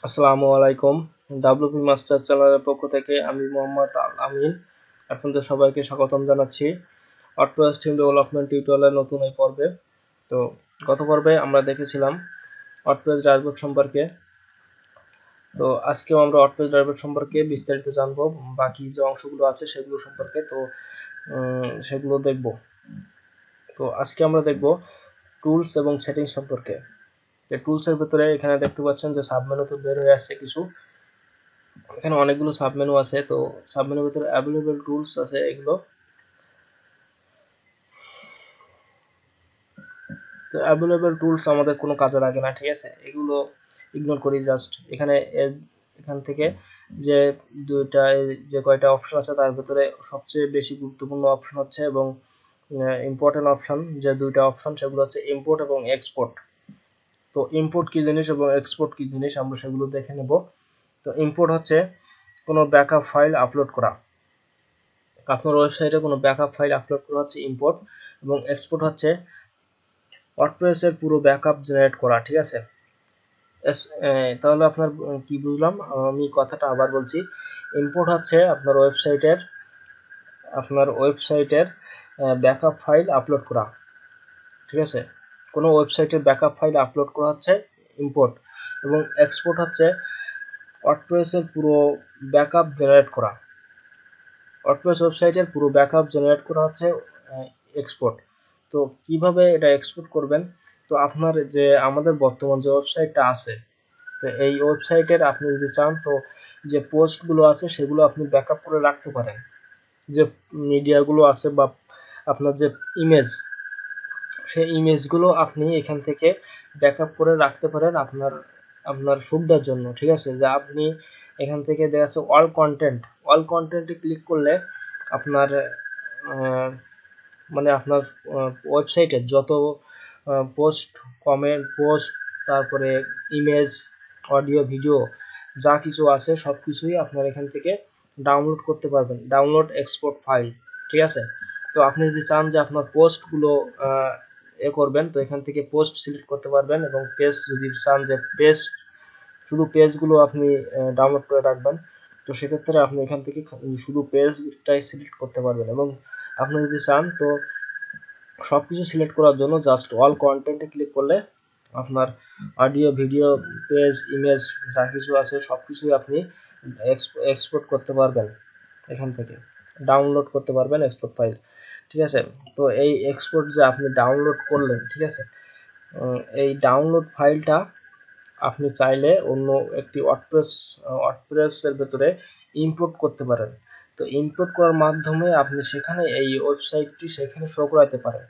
আসসালামু আলাইকুম। WP master চ্যানেলের পক্ষ থেকে আমি মোহাম্মদ আল আমিন আপনাদের সবাইকে স্বাগতম জানাচ্ছি ওয়ার্ডপ্রেস টিম ডেভেলপমেন্ট টিউটোরিয়ালের নতুন এই পর্বে। তো গত পর্বে আমরা দেখেছিলাম ওয়ার্ডপ্রেস ড্যাশবোর্ড সম্পর্কে। তো আজকেও আমরা ওয়ার্ডপ্রেস ড্যাশবোর্ড সম্পর্কে বিস্তারিত জানবো, বাকি যে অংশগুলো আছে সেগুলো সম্পর্কে। তো সেগুলো দেখব। তো আজকে আমরা দেখব টুলস এবং সেটিংস সম্পর্কে। টুলসের ভিতরে এখানে দেখতে পাচ্ছেন যে সাবমেনুতে বের হয়ে আসছে কিছু। এখানে অনেকগুলো সাবমেনু আছে। তো সাবমেনুর ভিতরে অ্যাভেলেবল টুলস আছে এগুলো। তো অ্যাভেলেবল টুলস আমাদের কোনো কাজে লাগে না, ঠিক আছে, এগুলো ইগনোর করি। জাস্ট এখান থেকে যে যে কয়টা অপশন আছে তার ভিতরে সবচেয়ে বেশি গুরুত্বপূর্ণ অপশন হচ্ছে এবং ইম্পর্টেন্ট অপশন যে দুইটা অপশন সেগুলো হচ্ছে ইম্পোর্ট এবং এক্সপোর্ট। তো ইম্পোর্ট কি জিনিস এবং এক্সপোর্ট কি জিনিস আমরা সেগুলো দেখে নেব। তো ইম্পোর্ট হচ্ছে কোনো ব্যাকআপ ফাইল আপলোড করা। আপনার ওয়েবসাইটে কোনো ব্যাকআপ ফাইল আপলোড করা হচ্ছে ইম্পোর্ট, এবং এক্সপোর্ট হচ্ছে ওয়ার্ডপ্রেসের পুরো ব্যাকআপ জেনারেট করা, ঠিক আছে। তাহলে আপনার কি বুঝলাম, আমি কথাটা আবার বলছি। ইম্পোর্ট হচ্ছে আপনার ওয়েবসাইটের ব্যাকআপ ফাইল আপলোড করা, ঠিক আছে। কোনো ওয়েবসাইটের ব্যাকআপ ফাইল আপলোড করা হচ্ছে ইম্পোর্ট, এবং এক্সপোর্ট হচ্ছে ওয়ার্ডপ্রেসের পুরো ব্যাকআপ জেনারেট করা। ওয়ার্ডপ্রেস ওয়েবসাইটের পুরো ব্যাকআপ জেনারেট করা হচ্ছে এক্সপোর্ট। তো কিভাবে এটা এক্সপোর্ট করবেন, তো আপনার যে আমাদের বর্তমান যে ওয়েবসাইটটা আছে, তো এই ওয়েবসাইটের আপনি যদি চান তো যে পোস্টগুলো আছে সেগুলো আপনি ব্যাকআপ করে রাখতে পারেন। যে মিডিয়াগুলো আছে বা আপনার যে ইমেজ, সেই ইমেজগুলো আপনি এখান থেকে ব্যাকআপ করে রাখতে পারেন আপনার সুবিধার জন্য, ঠিক আছে। যে আপনি এখান থেকে দেখা যাচ্ছে অল কন্টেন্টে ক্লিক করলে আপনার মানে আপনার ওয়েবসাইটে যত পোস্ট তারপরে ইমেজ, অডিও, ভিডিও যা কিছু আছে সব কিছুই আপনার এখান থেকে ডাউনলোড করতে পারবেন, ডাউনলোড এক্সপোর্ট ফাইল, ঠিক আছে। তো আপনি যদি চান যে আপনার পোস্টগুলো করবেন, তো এখান থেকে পোস্ট সিলেক্ট করতে পারবেন, এবং পেজ যদি চান যে শুধু পেজগুলো আপনি ডাউনলোড করে রাখবেন, তো সেক্ষেত্রে আপনি এখান থেকে শুধু পেজটাই সিলেক্ট করতে পারবেন। এবং আপনি যদি চান তো সব কিছু সিলেক্ট করার জন্য জাস্ট অল কন্টেন্টে ক্লিক করলে আপনার অডিও, ভিডিও, পেজ, ইমেজ যা কিছু আছে সব কিছুই আপনি এক্সপোর্ট করতে পারবেন, এখান থেকে ডাউনলোড করতে পারবেন এক্সপোর্ট ফাইল, ঠিক আছে। তো এই এক্সপোর্ট যে আপনি ডাউনলোড করলেন, ঠিক আছে, এই ডাউনলোড ফাইলটা আপনি চাইলে অন্য একটি ওয়ার্ডপ্রেসের ভেতরে ইম্পোর্ট করতে পারেন। তো ইম্পোর্ট করার মাধ্যমে আপনি সেখানে এই ওয়েবসাইটটি সেখানে শো করাতে পারেন।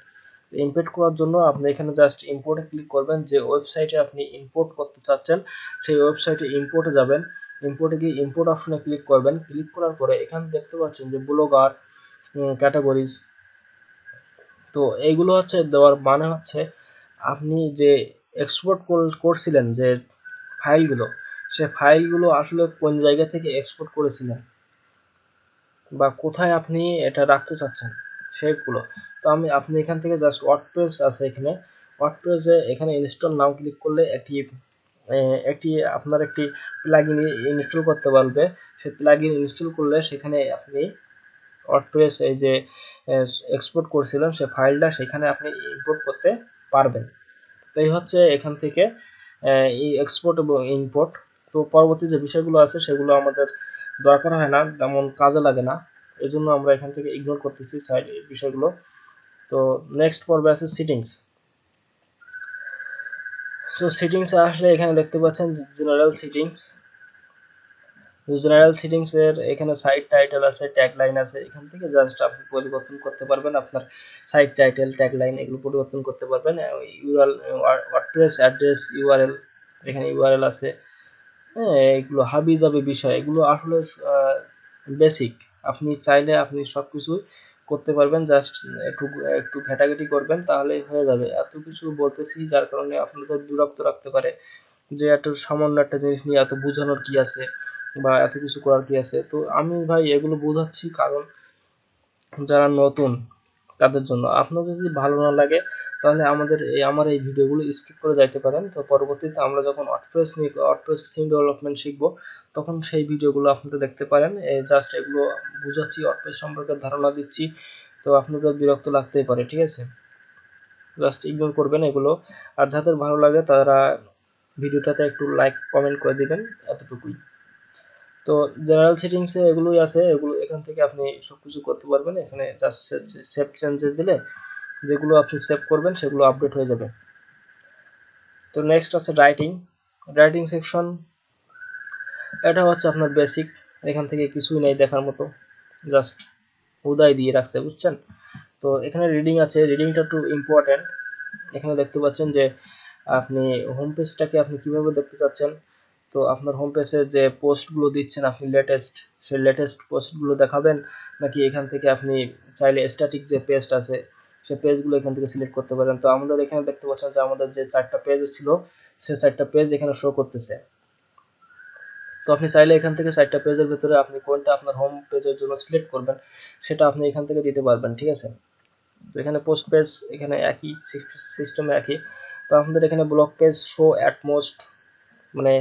ইম্পোর্ট করার জন্য আপনি এখানে জাস্ট ইম্পোর্টে ক্লিক করবেন। যে ওয়েবসাইটে আপনি ইম্পোর্ট করতে চাচ্ছেন সেই ওয়েবসাইটে ইম্পোর্টে যাবেন। ইম্পোর্টে গিয়ে ইম্পোর্ট অপশনে ক্লিক করবেন। ক্লিক করার পরে এখানে দেখতে পাচ্ছেন যে ব্লগার, ক্যাটাগরিজ। তো এইগুলো হচ্ছে দেওয়ার মানে হচ্ছে আপনি যে এক্সপোর্ট করছিলেন যে ফাইলগুলো, সে ফাইলগুলো আসলে কোন জায়গা থেকে এক্সপোর্ট করেছিলেন বা কোথায় আপনি এটা রাখতে চাচ্ছেন সেগুলো। তো আপনি এখান থেকে জাস্ট ওয়ার্ডপ্রেস আছে, ওয়ার্ডপ্রেসে এখানে ইনস্টল নাও ক্লিক করলে একটি আপনার একটি প্লাগইন ইনস্টল করতে পারবে। সেই প্লাগইন ইনস্টল করলে সেখানে আপনি ওয়ার্ডপ্রেস এই যে এক্সপোর্ট করছিলেন সে ফাইলটা সেখানে আপনি ইম্পোর্ট করতে পারবেন। তো এই হচ্ছে এখান থেকে এই এক্সপোর্ট এবং ইম্পোর্ট। তো পরবর্তী যে বিষয়গুলো আছে সেগুলো আমাদের দরকার হয় না, তেমন কাজে লাগে না, এই জন্য আমরা এখান থেকে ইগনোর করতেছি এই বিষয়গুলো। তো নেক্সট পর্বে আছে সিটিংস। সো সিটিংসে আসলে এখানে দেখতে পাচ্ছেন জেনারেল সিটিংসের এখানে সাইট টাইটেল আছে, ট্যাগলাইন আছে। এখান থেকে জাস্ট আপনি পরিবর্তন করতে পারবেন আপনার সাইট টাইটেল, ট্যাগলাইন এগুলো পরিবর্তন করতে পারবেন। ইউআরএল, ওয়ার্ডপ্রেস অ্যাড্রেস, ইউআরএল, এখানে ইউআরএল আছে। হ্যাঁ, এগুলো হাবি জাবি বিষয়, এগুলো আসলে বেসিক। আপনি চাইলে আপনি সব কিছুই করতে পারবেন, জাস্ট একটু একটু ঘেটাঘেটি করবেন তাহলেই হয়ে যাবে। এত কিছু বলতেছি যার কারণে আপনাদের বিরক্ত রাখতে পারে যে এত সামান্য একটা জিনিস নিয়ে এত বোঝানোর কি আছে বা এত কিছু করার কি আছে। তো আমি ভাই এগুলো বোঝাচ্ছি কারণ যারা নতুন তাদের জন্য। আপনাদের যদি ভালো না লাগে তাহলে আমার এই ভিডিওগুলো স্কিপ করে যাইতে পারেন। তো পরবর্তীতে আমরা যখন ওয়ার্ডপ্রেস থিম ডেভেলপমেন্ট শিখব, তখন সেই ভিডিওগুলো আপনারা দেখতে পারেন। জাস্ট এগুলো বুঝাচ্ছি, ওয়ার্ডপ্রেস সম্পর্কে ধারণা দিচ্ছি, তো আপনাদের বিরক্ত লাগতেই পারে, ঠিক আছে? জাস্ট ইগনোর করবেন এগুলো। আর যাদের ভালো লাগে তারা ভিডিওটাতে একটু লাইক কমেন্ট করে দিবেন, এতটুকুই। তো জেনারেল সেটিংসে এগুলোই আছে, এগুলো এখান থেকে আপনি সব কিছু করতে পারবেন। এখানে জাস্ট সেভ চেঞ্জেস দিলে যেগুলো আপনি সেভ করবেন সেগুলো আপডেট হয়ে যাবে। তো নেক্সট আছে রাইটিং সেকশন। এটা হচ্ছে আপনার বেসিক, এখান থেকে কিছুই নেই দেখার মতো, জাস্ট উদয় দিয়ে রাখছে, বুঝছেন? তো এখানে রিডিং আছে, রিডিংটা একটু ইম্পর্টেন্ট। এখানে দেখতে পাচ্ছেন যে আপনি হোম পেজটাকে আপনি কীভাবে দেখতে চাচ্ছেন। তো আপনার হোম পেজে যে পোস্টগুলো দিচ্ছেন আপনি সেই লেটেস্ট পোস্টগুলো দেখাবেন, নাকি এখান থেকে আপনি চাইলে স্ট্যাটিক যে পেজ আছে সেই পেজগুলো এখান থেকে সিলেক্ট করতে পারেন। তো আমাদের এখানে দেখতে পাচ্ছেন যে আমাদের যে 4টা পেজ ছিল সেই 4টা পেজ এখানে শো করতেছে। তো আপনি চাইলে এখান থেকে 4টা পেজের ভিতরে আপনি কোনটা আপনার হোম পেজের জন্য সিলেক্ট করবেন সেটা আপনি এখান থেকে দিতে পারবেন, ঠিক আছে? তো এখানে পোস্ট পেজ এখানে একই সিস্টেমে একই। তো আপনাদের এখানে blog page show at most, মানে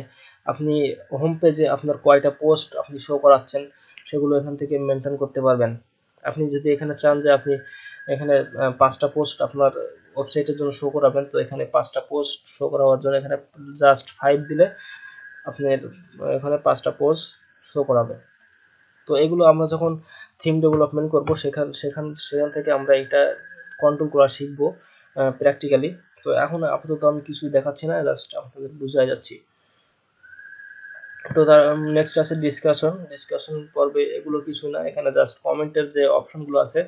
আপনি হোম পেজে আপনার কয়টা পোস্ট আপনি শো করাচ্ছেন সেগুলো এখান থেকে মেনটেন করতে পারবেন। আপনি যদি এখানে চান যে আপনি এখানে 5টা পোস্ট আপনার ওয়েবসাইটের জন্য শো করাবেন, তো এখানে 5টা পোস্ট শো করাবার জন্য এখানে জাস্ট 5 দিলে আপনার এখানে 5টা পোস্ট শো করাবে। তো এগুলো আমরা যখন থিম ডেভেলপমেন্ট করব সেখান থেকে আমরা এটা কন্ট্রোল করা শিখবো প্র্যাকটিক্যালি। তো এখন আপাতত আমি কিছুই দেখাচ্ছি না, জাস্ট আপনাদের বুঝাই যাচ্ছি। তো তার নেক্সট আছে ডিসকাশন পর্বে এগুলো কিছু না, এখানে জাস্ট কমেন্টের যে অপশনগুলো আছে,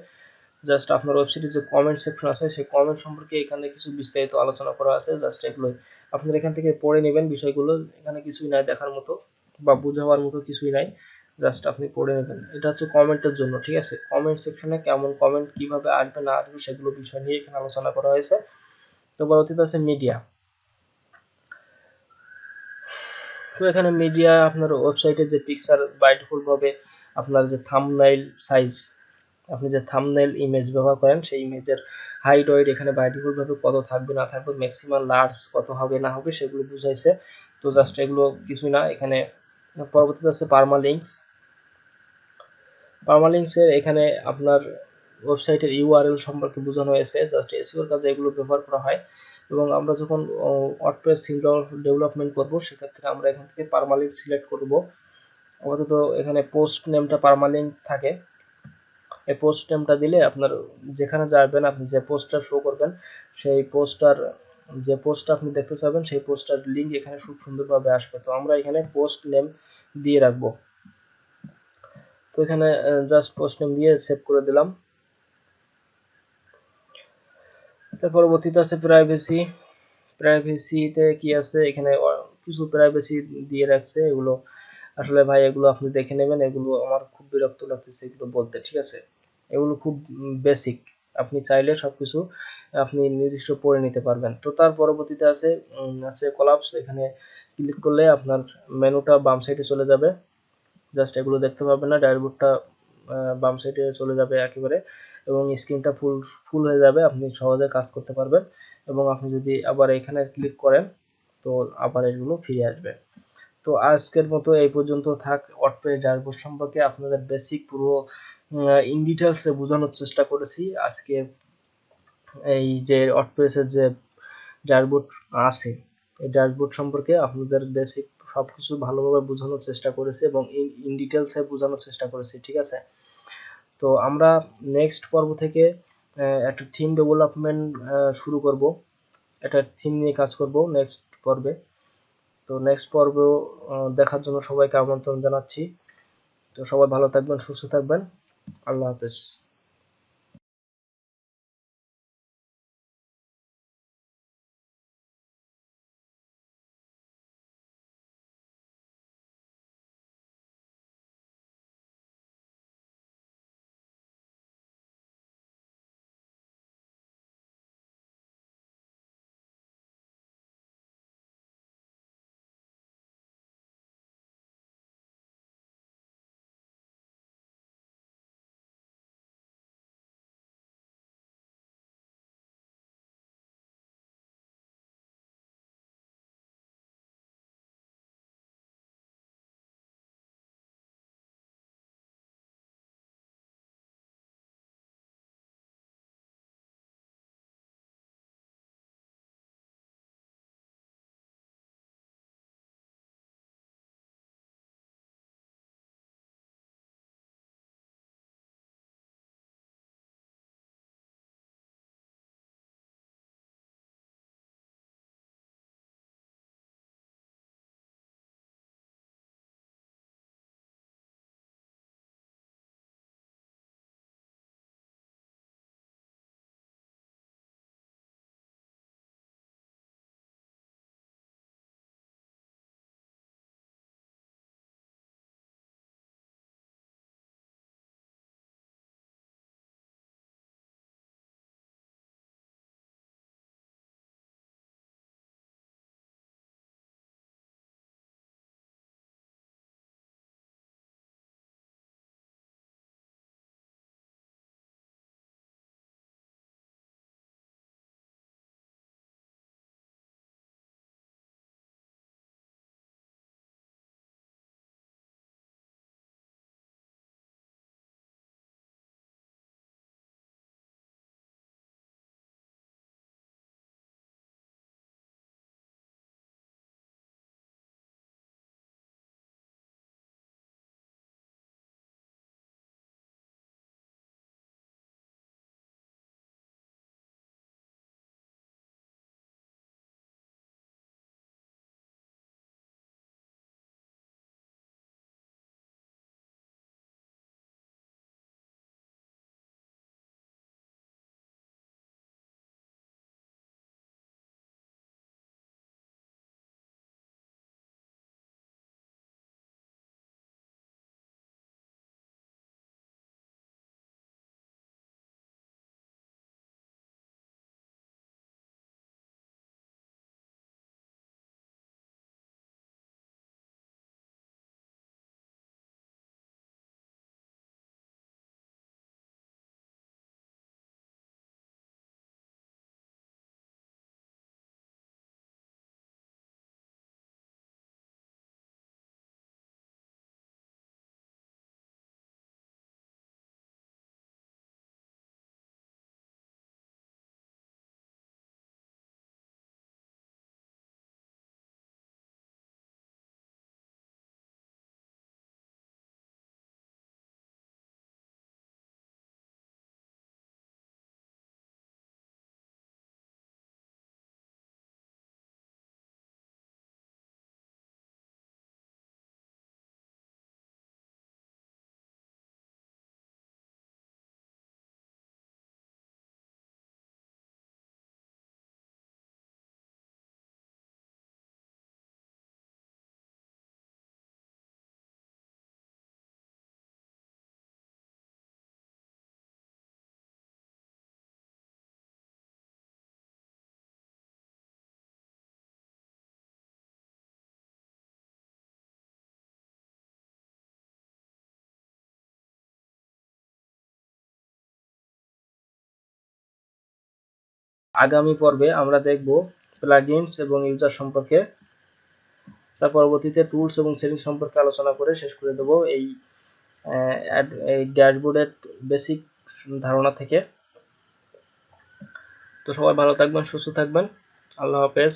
জাস্ট আপনার ওয়েবসাইটের যে কমেন্ট সেকশন আছে সেই কমেন্ট সম্পর্কে এখানে কিছু বিস্তারিত আলোচনা করা আছে, জাস্ট এগুলোই আপনারা এখান থেকে পড়ে নেবেন বিষয়গুলো। এখানে কিছুই নাই দেখার মতো বা বোঝাবার মতো কিছুই নাই, জাস্ট আপনি পড়ে নেবেন। এটা হচ্ছে কমেন্টের জন্য, ঠিক আছে? কমেন্ট সেকশনে কেমন কমেন্ট কিভাবে আসবে না আসবে সেগুলো বিষয় নিয়ে এখানে আলোচনা করা হয়েছে। তো পরবর্তীতে আছে মিডিয়া। তো এখানে মিডিয়া আপনার ওয়েবসাইটে যে পিকচার বাই ডিফল্ট ভাবে আপনার যে থাম্বনেইল সাইজ, আপনি যে থাম্বনেইল ইমেজ ব্যবহার করেন সেই ইমেজের হাইট ওয়েট এখানে বাই ডিফল্ট ভাবে কত থাকবে না থাকবে, ম্যাক্সিমাম লার্জ কত হবে না হবে সেগুলো বুঝাইছে। তো জাস্ট এগুলো কিছুই না। এখানে পরবর্তীতে আছে পারমালিঙ্কসের এখানে আপনার ওয়েবসাইটের ইউআরএল সম্পর্কে বোঝানো হয়েছে, জাস্ট এসইওর কাজে এগুলো ব্যবহার করা হয়। এবং আমরা যখন ওয়ার্ডপ্রেস থিম ডেভেলপমেন্ট করব সেক্ষেত্রে আমরা এখান থেকে পারমালিঙ্ক সিলেক্ট করব। আপাতত এখানে পোস্ট নেমটা পারমালিঙ্ক থাকে, এই পোস্ট নেমটা দিলে আপনার যেখানে যাবেন আপনি যে পোস্টটা শো করবেন সেই যে পোস্টটা আপনি দেখতে চাবেন সেই পোস্টটার লিঙ্ক এখানে খুব সুন্দরভাবে আসবে। তো আমরা এখানে পোস্ট নেম দিয়ে রাখবো। তো এখানে জাস্ট পোস্ট নেম দিয়ে সেভ করে দিলাম। তার পরবর্তীতে আছে প্রাইভেসিতে কি আছে, এখানে কিছু প্রাইভেসি দিয়ে রাখছে। এগুলো আসলে ভাই এগুলো আপনি দেখে নেবেন, এগুলো আমার খুব বিরক্ত লাগতেছে এগুলো বলতে, ঠিক আছে? এগুলো খুব বেসিক, আপনি চাইলে সবকিছু আপনি নির্দিষ্ট পড়ে নিতে পারবেন। তো তার পরবর্তীতে আছে কলাপস। এখানে ক্লিক করলে আপনার মেনুটা বাম সাইডে চলে যাবে, জাস্ট এগুলো দেখতে পাবেন না, ড্যাশবোর্ডটা বাম সাইডে চলে যাবে একেবারে, এবং স্ক্রিনটা ফুল হয়ে যাবে, আপনি সহজে কাজ করতে পারবেন। এবং আপনি যদি আবার এখানে ক্লিক করেন তো আবার এগুলো ফিরে আসবে। তো আজকের মতো এই পর্যন্ত থাক। ওয়ার্ডপ্রেস ড্যাশবোর্ড সম্পর্কে আপনাদের বেসিক পুরো ইন ডিটেলসে বোঝানোর চেষ্টা করেছি আজকে। এই যে ওয়ার্ডপ্রেসের যে ড্যাশবোর্ড আছে এই ড্যাশবোর্ড সম্পর্কে আপনাদের বেসিক সব কিছু ভালোভাবে বোঝানোর চেষ্টা করেছি এবং ইন ডিটেলসে বোঝানোর চেষ্টা করেছি, ঠিক আছে? তো আমরা নেক্সট পর্ব থেকে একটা থিম ডেভেলপমেন্ট শুরু করব, একটা থিম নিয়ে কাজ করব নেক্সট পর্বে। তো নেক্সট পর্ব দেখার জন্য সবাইকে আমন্ত্রণ জানাচ্ছি। তো সবাই ভালো থাকবেন, সুস্থ থাকবেন। আল্লাহ হাফেজ। আগামী পর্বে আমরা দেখব প্লাগইনস এবং ইউজার সম্পর্কে। তার পরবর্তীতে টুলস এবং সেটিংস সম্পর্কে আলোচনা করে শেষ করে দেব এই ড্যাশবোর্ডের বেসিক ধারণা থেকে। তো সবাই ভালো থাকবেন, সুস্থ থাকবেন। আল্লাহ হাফেজ।